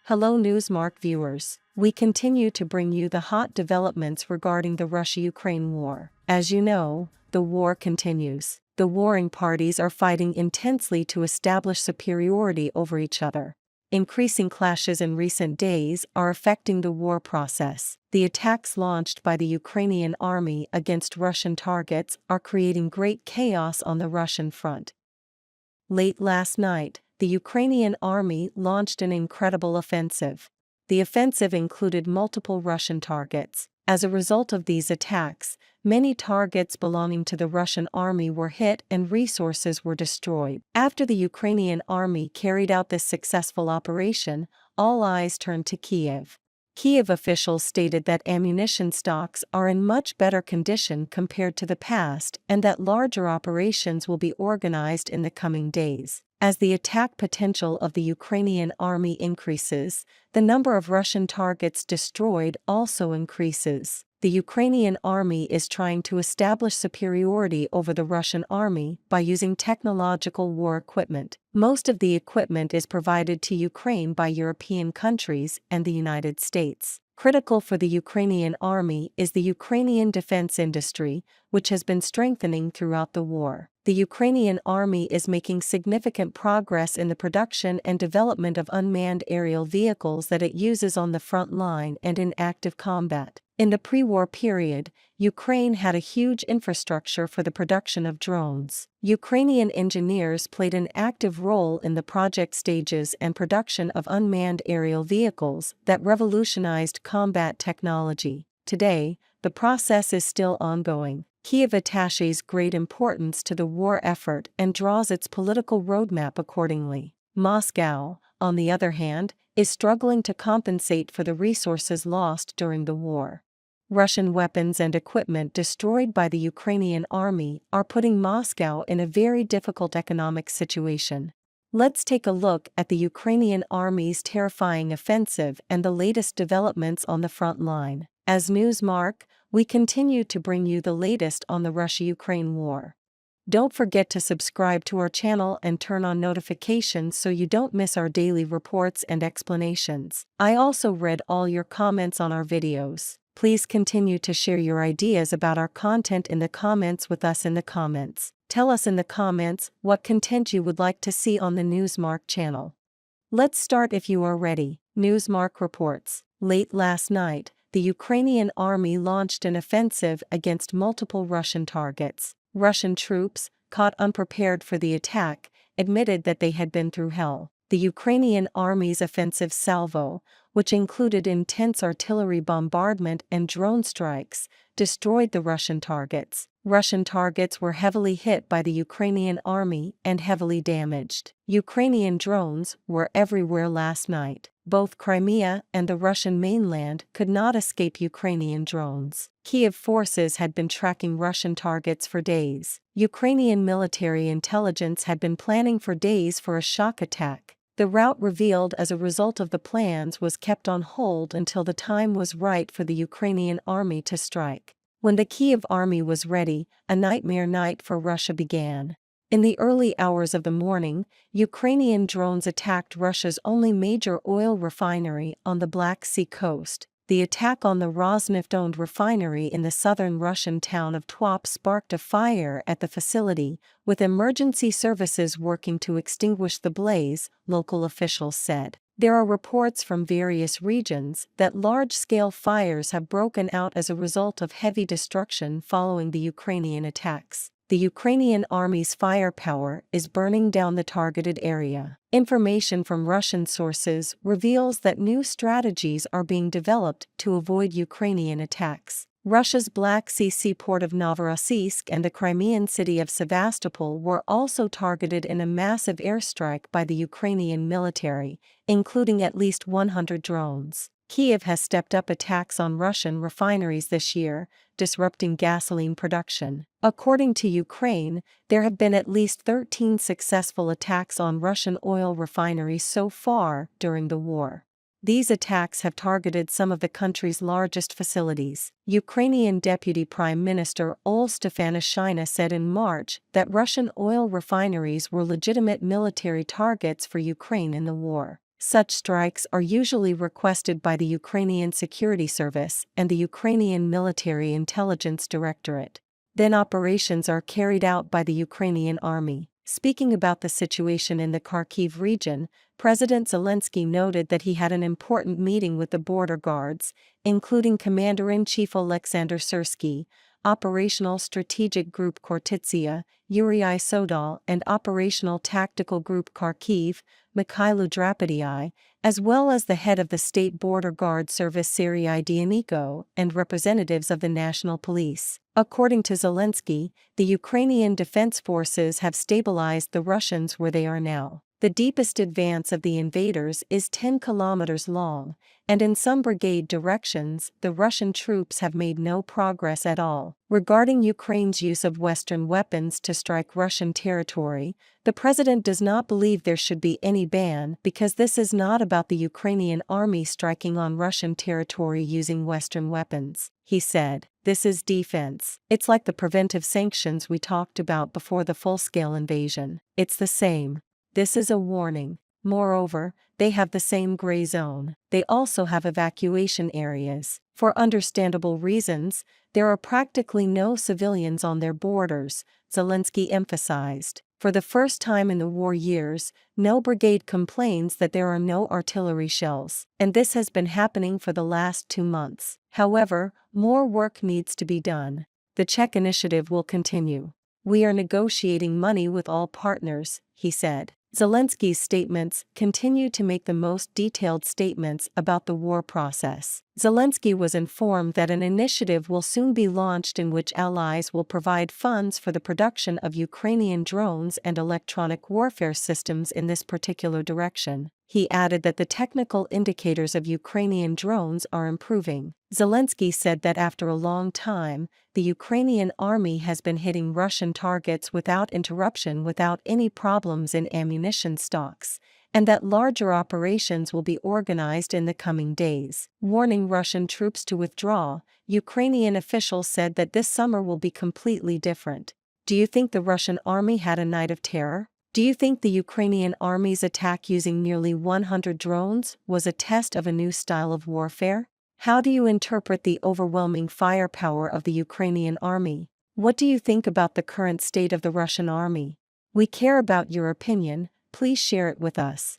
Hello Newsmark viewers. We continue to bring you the hot developments regarding the Russia-Ukraine war. As you know, the war continues. The warring parties are fighting intensely to establish superiority over each other. Increasing clashes in recent days are affecting the war process. The attacks launched by the Ukrainian army against Russian targets are creating great chaos on the Russian front. Late last night, the Ukrainian army launched an incredible offensive. The offensive included multiple Russian targets. As a result of these attacks, many targets belonging to the Russian army were hit and resources were destroyed. After the Ukrainian army carried out this successful operation, all eyes turned to Kiev. Kiev officials stated that ammunition stocks are in much better condition compared to the past and that larger operations will be organized in the coming days. As the attack potential of the Ukrainian army increases, the number of Russian targets destroyed also increases. The Ukrainian army is trying to establish superiority over the Russian army by using technological war equipment. Most of the equipment is provided to Ukraine by European countries and the United States. Critical for the Ukrainian army is the Ukrainian defense industry, which has been strengthening throughout the war. The Ukrainian army is making significant progress in the production and development of unmanned aerial vehicles that it uses on the front line and in active combat. In the pre-war period, Ukraine had a huge infrastructure for the production of drones. Ukrainian engineers played an active role in the project stages and production of unmanned aerial vehicles that revolutionized combat technology. Today, the process is still ongoing. Kiev attaches great importance to the war effort and draws its political roadmap accordingly. Moscow, on the other hand, is struggling to compensate for the resources lost during the war. Russian weapons and equipment destroyed by the Ukrainian army are putting Moscow in a very difficult economic situation. Let's take a look at the Ukrainian army's terrifying offensive and the latest developments on the front line. As Newsmark, we continue to bring you the latest on the Russia-Ukraine war. Don't forget to subscribe to our channel and turn on notifications so you don't miss our daily reports and explanations. I also read all your comments on our videos. Please continue to share your ideas about our content in the comments with us in the comments. Tell us in the comments what content you would like to see on the Newsmark channel. Let's start if you are ready. Newsmark reports. Late last night, the Ukrainian army launched an offensive against multiple Russian targets. Russian troops, caught unprepared for the attack, admitted that they had been through hell. The Ukrainian army's offensive salvo, which included intense artillery bombardment and drone strikes, destroyed the Russian targets. Russian targets were heavily hit by the Ukrainian army and heavily damaged. Ukrainian drones were everywhere last night. Both Crimea and the Russian mainland could not escape Ukrainian drones. Kiev forces had been tracking Russian targets for days. Ukrainian military intelligence had been planning for days for a shock attack. The route revealed as a result of the plans was kept on hold until the time was right for the Ukrainian army to strike. When the Kiev army was ready, a nightmare night for Russia began. In the early hours of the morning, Ukrainian drones attacked Russia's only major oil refinery on the Black Sea coast. The attack on the Rosneft-owned refinery in the southern Russian town of Twop sparked a fire at the facility, with emergency services working to extinguish the blaze, local officials said. There are reports from various regions that large-scale fires have broken out as a result of heavy destruction following the Ukrainian attacks. The Ukrainian army's firepower is burning down the targeted area. Information from Russian sources reveals that new strategies are being developed to avoid Ukrainian attacks. Russia's Black Sea seaport of Novorossiysk and the Crimean city of Sevastopol were also targeted in a massive airstrike by the Ukrainian military, including at least 100 drones. Kiev has stepped up attacks on Russian refineries this year, disrupting gasoline production. According to Ukraine, there have been at least 13 successful attacks on Russian oil refineries so far during the war. These attacks have targeted some of the country's largest facilities. Ukrainian Deputy Prime Minister Ol Stefanishina said in March that Russian oil refineries were legitimate military targets for Ukraine in the war. Such strikes are usually requested by the Ukrainian Security Service and the Ukrainian Military Intelligence Directorate. Then operations are carried out by the Ukrainian army. Speaking about the situation in the Kharkiv region, President Zelensky noted that he had an important meeting with the border guards, including Commander-in-Chief Alexander Syrsky, Operational Strategic Group Khortytsia, Yuri Sodal, and Operational Tactical Group Kharkiv, Mikhailo Drapetyi, as well as the head of the State Border Guard Service Serhiy Dyaniko and representatives of the National Police. According to Zelensky, the Ukrainian Defense Forces have stabilized the Russians where they are now. The deepest advance of the invaders is 10 kilometers long, and in some brigade directions, the Russian troops have made no progress at all. Regarding Ukraine's use of Western weapons to strike Russian territory, the president does not believe there should be any ban because this is not about the Ukrainian army striking on Russian territory using Western weapons. He said, "This is defense. It's like the preventive sanctions we talked about before the full-scale invasion. It's the same. This is a warning. Moreover, they have the same gray zone. They also have evacuation areas. For understandable reasons, there are practically no civilians on their borders," Zelensky emphasized. For the first time in the war years, no brigade complains that there are no artillery shells, and this has been happening for the last 2 months. However, more work needs to be done. The Czech initiative will continue. "We are negotiating money with all partners," he said. Zelensky's statements continue to make the most detailed statements about the war process. Zelensky was informed that an initiative will soon be launched in which allies will provide funds for the production of Ukrainian drones and electronic warfare systems in this particular direction. He added that the technical indicators of Ukrainian drones are improving. Zelensky said that after a long time, the Ukrainian army has been hitting Russian targets without interruption without any problems in ammunition stocks, and that larger operations will be organized in the coming days. Warning Russian troops to withdraw, Ukrainian officials said that this summer will be completely different. Do you think the Russian army had a night of terror? Do you think the Ukrainian army's attack using nearly 100 drones was a test of a new style of warfare? How do you interpret the overwhelming firepower of the Ukrainian army? What do you think about the current state of the Russian army? We care about your opinion, please share it with us.